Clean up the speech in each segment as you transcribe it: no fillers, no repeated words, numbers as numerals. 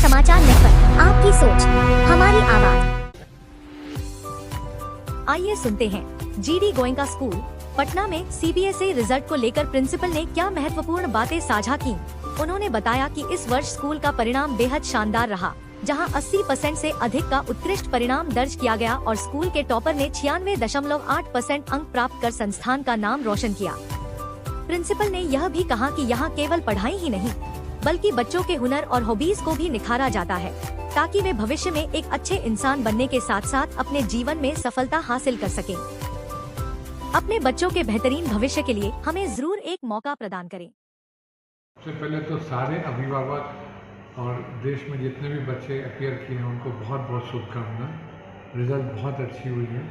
समाचार नेटवर्क, आपकी सोच हमारी आवाज। आइए सुनते हैं जीडी गोयनका स्कूल पटना में सीबीएसई रिजल्ट को लेकर प्रिंसिपल ने क्या महत्वपूर्ण बातें साझा की। उन्होंने बताया कि इस वर्ष स्कूल का परिणाम बेहद शानदार रहा, जहां 80% से अधिक का उत्कृष्ट परिणाम दर्ज किया गया और स्कूल के टॉपर ने 96.8% अंक प्राप्त कर संस्थान का नाम रोशन किया। प्रिंसिपल ने यह भी कहा कि यहाँ केवल पढ़ाई ही नहीं, बल्कि बच्चों के हुनर और हॉबीज को भी निखारा जाता है, ताकि वे भविष्य में एक अच्छे इंसान बनने के साथ साथ अपने जीवन में सफलता हासिल कर सकें। अपने बच्चों के बेहतरीन भविष्य के लिए हमें जरूर एक मौका प्रदान करें। सबसे पहले तो सारे अभिभावक और देश में जितने भी बच्चे अपियर किए हैं उनको बहुत बहुत शुभकामनाएं। रिजल्ट बहुत अच्छी हुई है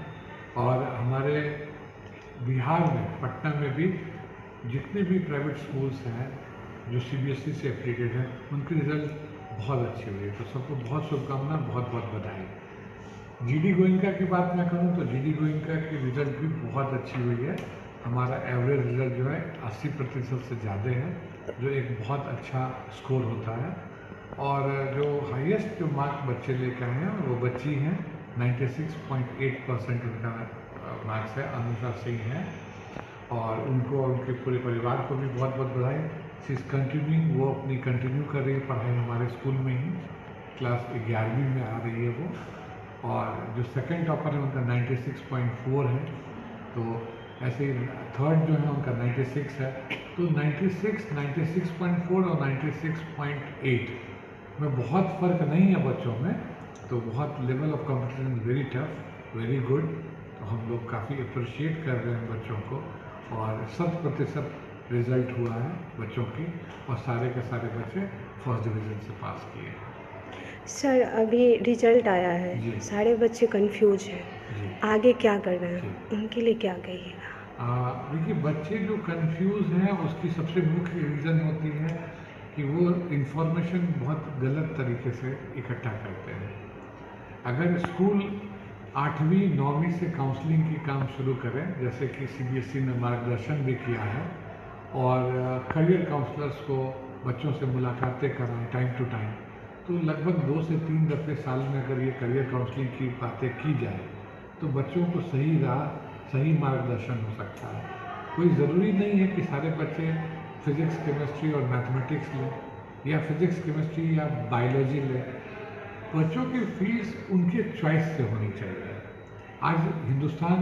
और हमारे बिहार में पटना में भी जितने भी प्राइवेट स्कूल्स हैं जो सीबीएसई से एफिलिएटेड हैं उनकी रिजल्ट बहुत अच्छी हुई है। तो सबको बहुत शुभकामनाएं, बहुत बहुत बधाई। जीडी गोयनका की बात मैं करूं तो जीडी गोयनका की रिजल्ट भी बहुत अच्छी हुई है। हमारा एवरेज रिजल्ट जो है 80% से ज़्यादा है, जो एक बहुत अच्छा स्कोर होता है। और जो हाईएस्ट जो मार्क बच्चे लेकर आए हैं वो बच्ची हैं, 96.8% उनका मार्क्स है, अनुषा सिंह है। और उनको और उनके पूरे परिवार को भी बहुत बहुत बधाई। शी इज़ कंटिन्यूइंग, वो अपनी कंटिन्यू कर रही है पढ़ाई हमारे स्कूल में ही, क्लास 11वीं में आ रही है वो। और जो सेकंड टॉपर है उनका 96.4 है, तो ऐसे ही थर्ड जो है उनका 96 है। तो 96, 96.4 और 96.8 में बहुत फ़र्क नहीं है बच्चों में। तो बहुत level of competition very tough, very good. तो हम लोग काफ़ी अप्रिशिएट कर रहे हैं बच्चों को और 100% रिज़ल्ट हुआ है बच्चों की और सारे के सारे बच्चे फर्स्ट डिवीज़न से पास किए हैं। सर अभी रिजल्ट आया है, सारे बच्चे कंफ्यूज हैं, आगे क्या कर रहे हैं, उनके लिए क्या कहिएगा? देखिए, बच्चे जो कंफ्यूज हैं उसकी सबसे मुख्य रीज़न होती है कि वो इन्फॉर्मेशन बहुत गलत तरीके से इकट्ठा करते हैं। अगर स्कूल 8वीं 9वीं से काउंसलिंग की काम शुरू करें, जैसे कि सीबीएसई ने मार्गदर्शन भी किया है, और करियर काउंसलर्स को बच्चों से मुलाकातें कराएं टाइम टू टाइम, तो लगभग 2 से 3 दफ़े साल में अगर ये करियर काउंसलिंग की बातें की जाए तो बच्चों को सही राह, सही मार्गदर्शन हो सकता है। कोई ज़रूरी नहीं है कि सारे बच्चे फिज़िक्स, केमिस्ट्री और मैथमेटिक्स लें या फिज़िक्स, केमिस्ट्री या बायोलॉजी लें। बच्चों की फील्ड्स उनके चॉइस से होनी चाहिए। आज हिंदुस्तान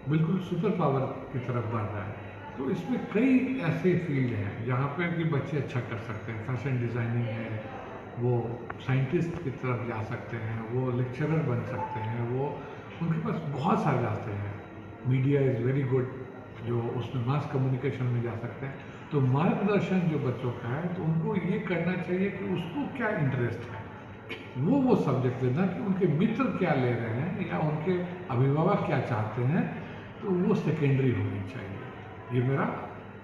बिल्कुल सुपर पावर की तरफ बढ़ रहा है, तो इसमें कई ऐसे फील्ड हैं जहाँ पर कि बच्चे अच्छा कर सकते हैं। फैशन डिज़ाइनिंग है, वो साइंटिस्ट की तरफ जा सकते हैं, वो लेक्चरर बन सकते हैं, वो उनके पास बहुत सारे रास्ते हैं। मीडिया इज़ वेरी गुड, जो उसमें मास कम्युनिकेशन में जा सकते हैं। तो मार्गदर्शन जो बच्चों का है तो उनको ये करना चाहिए कि उसको क्या इंटरेस्ट है, वो सब्जेक्ट लेना, कि उनके मित्र क्या ले रहे हैं या उनके अभिभावक क्या चाहते हैं, तो वो सेकेंडरी होनी चाहिए। ये मेरा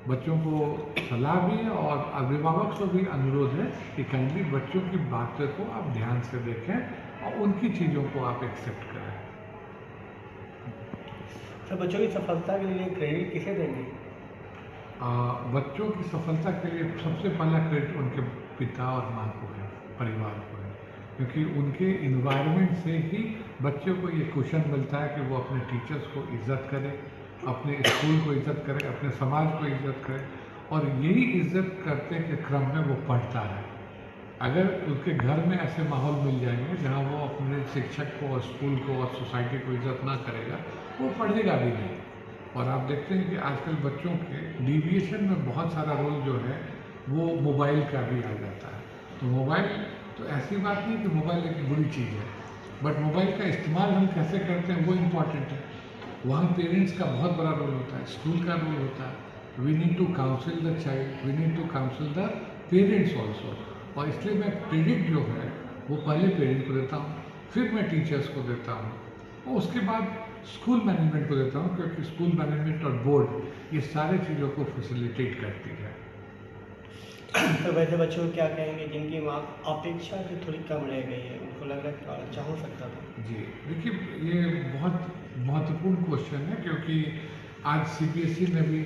बच्चों को सलाह भी है और अभिभावक से भी अनुरोध है कि काइंडली बच्चों की बातों को आप ध्यान से देखें और उनकी चीज़ों को आप एक्सेप्ट करें। तो बच्चों की सफलता के लिए क्रेडिट किसे देंगे? बच्चों की सफलता के लिए सबसे पहला क्रेडिट उनके पिता और माँ को है, परिवार को है, क्योंकि उनके इन्वायरमेंट से ही बच्चों को ये क्वेश्चन मिलता है कि वो अपने टीचर्स को इज्जत करे, अपने स्कूल को इज्जत करे, अपने समाज को इज्जत करे, और यही इज्जत करते के क्रम में वो पढ़ता है। अगर उसके घर में ऐसे माहौल मिल जाएंगे जहाँ वो अपने शिक्षक को और स्कूल को और सोसाइटी को इज्जत ना करेगा, वो पढ़ेगा भी नहीं। और आप देखते हैं कि आजकल बच्चों के डिविएशन में बहुत सारा रोल जो है वो मोबाइल का भी आ जाता है। तो मोबाइल, तो ऐसी बात नहीं कि मोबाइल एक बुरी चीज़ है, बट मोबाइल का इस्तेमाल हम कैसे करते हैं वो इम्पॉर्टेंट है। वहाँ पेरेंट्स का बहुत बड़ा रोल होता है, स्कूल का रोल होता है। We need to counsel the child, we need to counsel the parents also. और इसलिए मैं क्रेडिट जो है वो पहले पेरेंट को देता हूँ, फिर मैं टीचर्स को देता हूँ और उसके बाद स्कूल मैनेजमेंट को देता हूँ, क्योंकि स्कूल मैनेजमेंट और बोर्ड ये सारे चीज़ों को फैसिलिटेट करती है। तो वैसे बच्चों को क्या कहेंगे जिनकी अपेक्षा से थोड़ी कम रह गई है, उनको लग रहा है कि और अच्छा हो सकता था? जी देखिए, ये बहुत महत्वपूर्ण क्वेश्चन है, क्योंकि आज सीबीएसई ने भी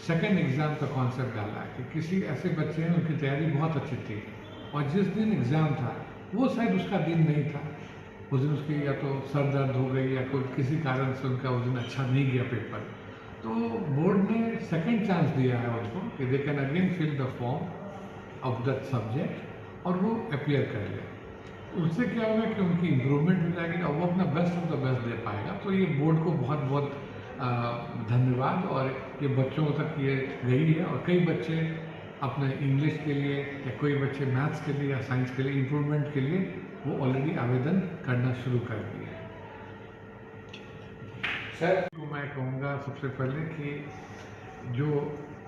सेकेंड एग्ज़ाम का कॉन्सेप्ट डाला है कि किसी ऐसे बच्चे हैं उनकी तैयारी बहुत अच्छी थी और जिस दिन एग्ज़ाम था वो शायद उसका दिन नहीं था, उस दिन उसकी या तो सर दर्द हो गई या कोई किसी कारण से उनका उस दिन अच्छा नहीं गया पेपर, तो बोर्ड ने सेकंड चांस दिया है उनको कि they can again fill the form of that subject और वो अपियर कर ले। उससे क्या होगा कि उनकी इम्प्रूवमेंट हो जाएगी और वो अपना बेस्ट ऑफ द बेस्ट दे पाएगा। तो ये बोर्ड को बहुत बहुत धन्यवाद, और ये बच्चों तक ये गई है और कई बच्चे अपने इंग्लिश के लिए या कोई बच्चे मैथ्स के लिए या साइंस के लिए इम्प्रूवमेंट के लिए वो ऑलरेडी आवेदन करना शुरू कर दिए हैं। सर तो मैं कहूँगा सबसे पहले कि जो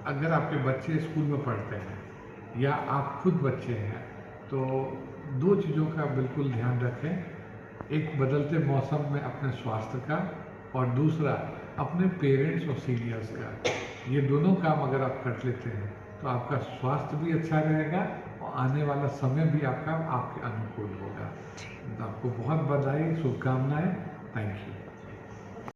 अगर आपके बच्चे स्कूल में पढ़ते हैं या आप खुद बच्चे हैं तो दो चीज़ों का बिल्कुल ध्यान रखें, एक बदलते मौसम में अपने स्वास्थ्य का और दूसरा अपने पेरेंट्स और सीनियर्स का। ये दोनों काम अगर आप कर लेते हैं तो आपका स्वास्थ्य भी अच्छा रहेगा और आने वाला समय भी आपका आपके अनुकूल होगा। तो आपको बहुत बधाई, शुभकामनाएं। Thank you.